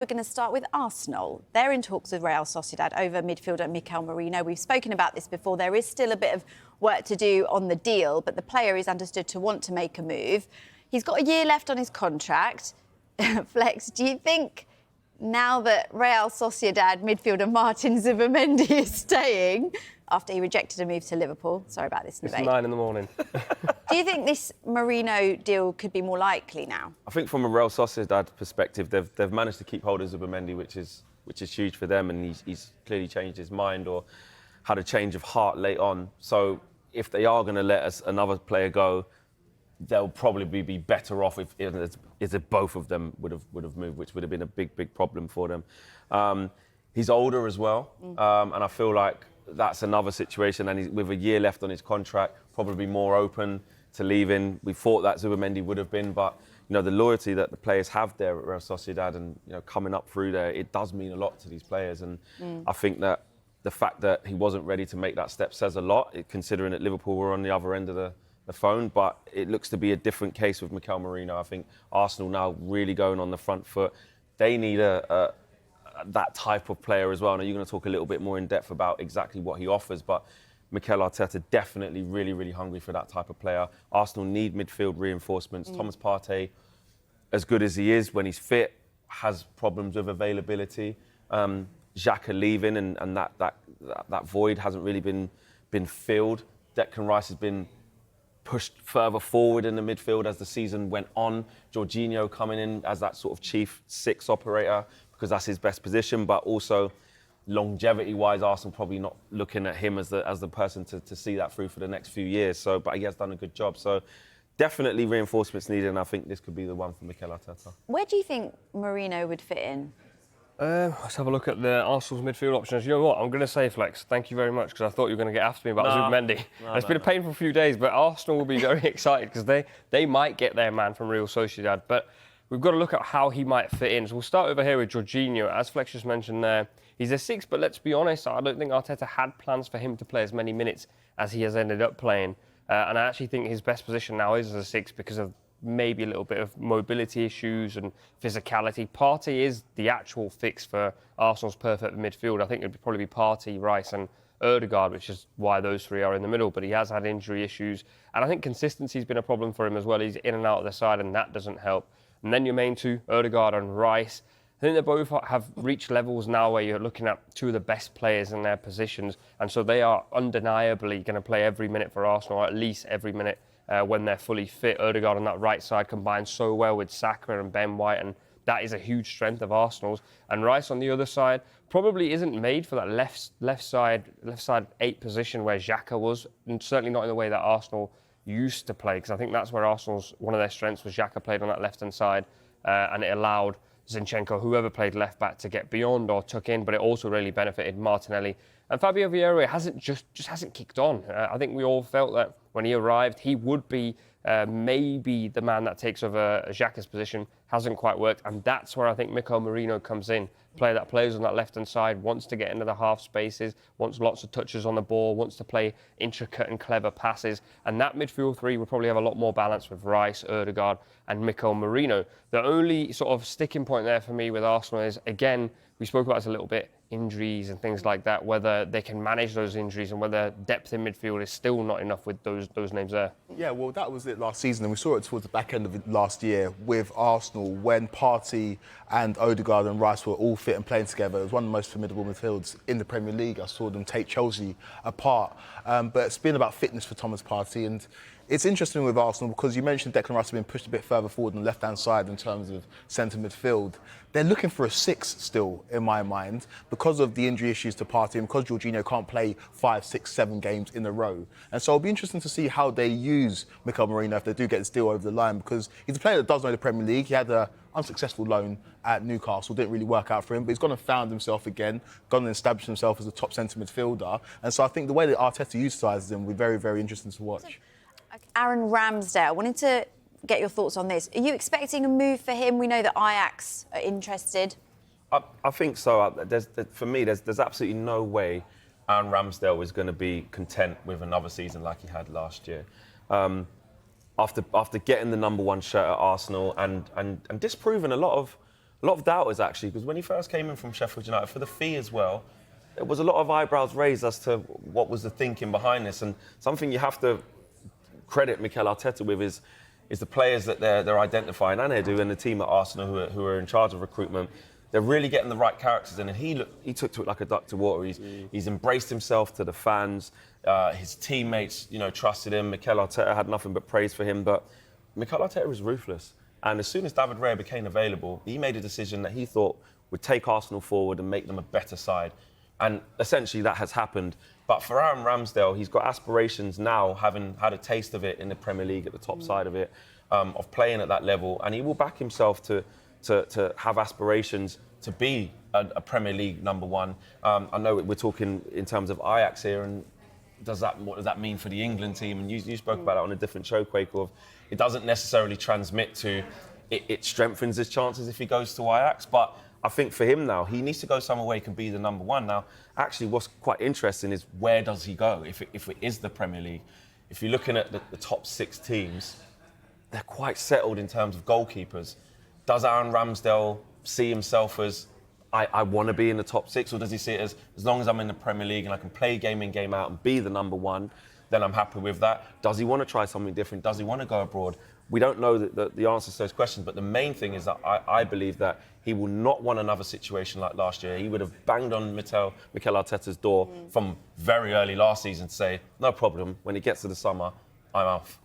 We're going to start with Arsenal. They're in talks with Real Sociedad over midfielder Mikel Merino. We've spoken about this before. There is still a bit of work to do on the deal, but the player is understood to want to make a move. He's got a year left on his contract. Flex, do you think now that Real Sociedad midfielder Martin Zubimendi is staying after he rejected a move to Liverpool? Sorry about this debate. It's 9 in the morning. Do you think this Merino deal could be more likely now? I think from a Real Sociedad perspective, they've managed to keep hold of Zubimendi, which is huge for them, and he's clearly changed his mind or had a change of heart late on. So if they are going to let another player go, they'll probably be better off if both of them would have moved, which would have been a big problem for them. He's older as well, and I feel like that's another situation. And he's, with a year left on his contract, probably more open to leaving. We thought that Zubimendi would have been, but you know the loyalty that the players have there at Real Sociedad, and you know coming up through there, it does mean a lot to these players. And I think that the fact that he wasn't ready to make that step says a lot, considering that Liverpool were on the other end of the phone. But it looks to be a different case with Mikel Merino. I think Arsenal now really going on the front foot. They need that type of player as well. Now, you're going to talk a little bit more in depth about exactly what he offers, but Mikel Arteta definitely really hungry for that type of player. Arsenal need midfield reinforcements. Thomas Partey, as good as he is when he's fit, has problems with availability. Xhaka leaving and that void hasn't really been filled. Declan Rice has been pushed further forward in the midfield as the season went on. Jorginho coming in as that sort of chief six operator because that's his best position, but also longevity-wise, Arsenal probably not looking at him as the person to see that through for the next few years. So, but he has done a good job. So, definitely reinforcements needed, and I think this could be the one for Mikel Arteta. Where do you think Merino would fit in? Let's have a look at the Arsenal's midfield options. You know what? I'm going to say, Flex, thank you very much, because I thought you were going to get after me about Zubimendi. It's been a painful few days, but Arsenal will be very excited because they might get their man from Real Sociedad. But we've got to look at how he might fit in. So we'll start over here with Jorginho. As Flex just mentioned there, he's a six, but let's be honest, I don't think Arteta had plans for him to play as many minutes as he has ended up playing. And I actually think his best position now is as a six because of maybe a little bit of mobility issues and physicality. Partey is the actual fix for Arsenal's perfect midfield. I think it would probably be Partey, Rice and Ødegaard, which is why those three are in the middle. But he has had injury issues. And I think consistency's been a problem for him as well. He's in and out of the side, and that doesn't help. And then your main two, Ødegaard and Rice, I think they both have reached levels now where you're looking at two of the best players in their positions. And so they are undeniably going to play every minute for Arsenal, or at least every minute when they're fully fit. Ødegaard on that right side combines so well with Saka and Ben White, and that is a huge strength of Arsenal's. And Rice on the other side probably isn't made for that left side 8 position where Xhaka was, and certainly not in the way that Arsenal used to play, because I think that's where Arsenal's one of their strengths was Xhaka played on that left-hand side, and it allowed Zinchenko, whoever played left-back, to get beyond or tuck in, but it also really benefited Martinelli. And Fabio Vieira hasn't kicked on. I think we all felt that when he arrived, he would be maybe the man that takes over Xhaka's position. Hasn't quite worked, and that's where I think Mikel Merino comes in. Player that plays on that left-hand side, wants to get into the half spaces, wants lots of touches on the ball, wants to play intricate and clever passes. And that midfield three will probably have a lot more balance with Rice, Ødegaard and Mikel Merino. The only sort of sticking point there for me with Arsenal is, again, we spoke about this a little bit, injuries and things like that, whether they can manage those injuries and whether depth in midfield is still not enough with those names there. Yeah, well, that was it last season, and we saw it towards the back end of it last year with Arsenal when Partey and Ødegaard and Rice were all fit and playing together. It was one of the most formidable midfields in the Premier League. I saw them take Chelsea apart. But it's been about fitness for Thomas Partey, and it's interesting with Arsenal because you mentioned Declan Rice being pushed a bit further forward on the left-hand side in terms of centre midfield. They're looking for a six still, in my mind, because of the injury issues to Partey and because Jorginho can't play 5, 6, 7 games in a row. And so it'll be interesting to see how they use Mikel Merino if they do get this deal over the line, because he's a player that does know the Premier League. He had an unsuccessful loan at Newcastle, didn't really work out for him, but he's gone and found himself again, gone and established himself as a top centre midfielder. And so I think the way that Arteta utilises him will be very, very interesting to watch. Aaron Ramsdale, I wanted to get your thoughts on this. Are you expecting a move for him? We know that Ajax are interested. I think so. For me, there's absolutely no way Aaron Ramsdale is going to be content with another season like he had last year. After getting the #1 shirt at Arsenal and disproving a lot a lot of doubters, actually, because when he first came in from Sheffield United, for the fee as well, there was a lot of eyebrows raised as to what was the thinking behind this. And something you have to credit Mikel Arteta with is the players that they're identifying, and Edu and the team at Arsenal who are in charge of recruitment. They're really getting the right characters in, and he took to it like a duck to water. He's embraced himself to the fans. His teammates, trusted him. Mikel Arteta had nothing but praise for him. But Mikel Arteta was ruthless. And as soon as David Raya became available, he made a decision that he thought would take Arsenal forward and make them a better side. And essentially that has happened. But for Aaron Ramsdale, he's got aspirations now, having had a taste of it in the Premier League at the top side of it, of playing at that level. And he will back himself to have aspirations to be a Premier League number one. I know we're talking in terms of Ajax here, and what does that mean for the England team? And you spoke about it on a different show, Quaker, of it doesn't necessarily transmit to, it strengthens his chances if he goes to Ajax, but I think for him now, he needs to go somewhere where he can be the number one. Now, actually, what's quite interesting is where does he go if it is the Premier League? If you're looking at the top 6 teams, they're quite settled in terms of goalkeepers. Does Aaron Ramsdale see himself as, I want to be in the top 6, or does he see it as long as I'm in the Premier League and I can play game in, game out and be the number one, then I'm happy with that? Does he want to try something different? Does he want to go abroad? We don't know the answers to those questions, but the main thing is that I believe that he will not want another situation like last year. He would have banged on Mikel Arteta's door from very early last season to say, no problem, when it gets to the summer, I'm off.